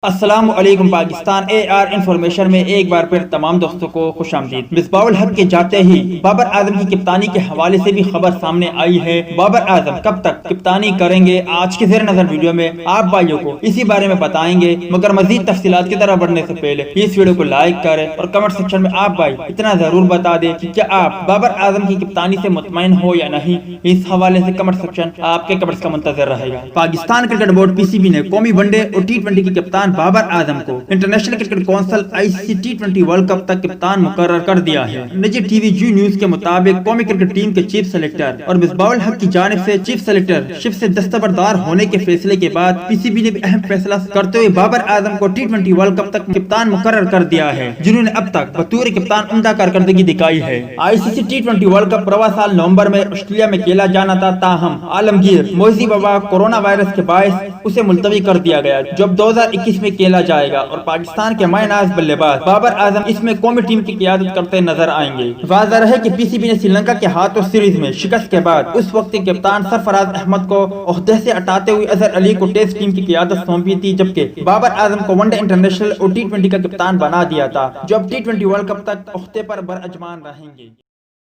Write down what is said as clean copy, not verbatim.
السلام علیکم پاکستان اے are information میں ایک بار پھر تمام دوستوں کو خوش آمدید۔ مصباح الحق کے جاتے ہی بابر اعظم کی کپتانی کے حوالے سے بھی خبر سامنے آئی ہے۔ بابر اعظم کب تک کپتانی کریں گے، آج کے زیر نظر ویڈیو میں آپ بھائیوں کو اسی بارے میں بتائیں گے، مگر مزید تفصیلات کی طرف بڑھنے سے پہلے اس ویڈیو کو لائک کریں اور کمنٹ سیکشن میں آپ بھائی اتنا ضرور بتا دیں کہ کیا آپ بابر اعظم کی کپتانی سے مطمئن ہو یا نہیں۔ اس حوالے سے کمنٹ سیکشن آپ کے کمنٹس کا منتظر رہے گا۔ پاکستان کرکٹ بورڈ PCB نے قومی ون ڈے اور T20 کی کپتان بابر اعظم کو international cricket council ICC T20 world cup تک کپتان مقرر کر دیا ہے۔ نجی ٹی وی جی نیوز کے مطابق قومی کرکٹ ٹیم کے چیف سلیکٹر اور مصباح الحق کی جانب سے چیف سلیکٹر شپ سے دستبردار ہونے کے فیصلے کے بعد PCB نے بھی اہم فیصلہ کرتے ہوئے بابر اعظم کو T20 ورلڈ کپ تک کپتان مقرر کر دیا ہے، جنہوں نے اب تک بطور کپتان عمدہ کارکردگی دکھائی ہے۔ ICC T20 ورلڈ کپ رواں سال نومبر میں آسٹریلیا میں کھیلا جانا تھا، تاہم عالمگیر موذی وبا کورونا وائرس کے باعث اسے ملتوی کر دیا گیا، جو اب 2021 میں کھیلا جائے گا اور پاکستان کے ماہ ناز بلے باز بابر اعظم اس میں قومی ٹیم کی قیادت کرتے نظر آئیں گے۔ واضح رہے کہ PCB نے سری لنکا کے ہاتھوں سیریز میں شکست کے بعد اس وقت کے کپتان سرفراز احمد کو عہدے سے ہٹاتے ہوئے اظہر علی کو ٹیسٹ ٹیم کی قیادت سونپی تھی، جبکہ بابر اعظم کو ون ڈے انٹرنیشنل اور T20 کا کپتان بنا دیا تھا، جو اب T20 ورلڈ کپ تک عہدے پر براجمان رہیں گے۔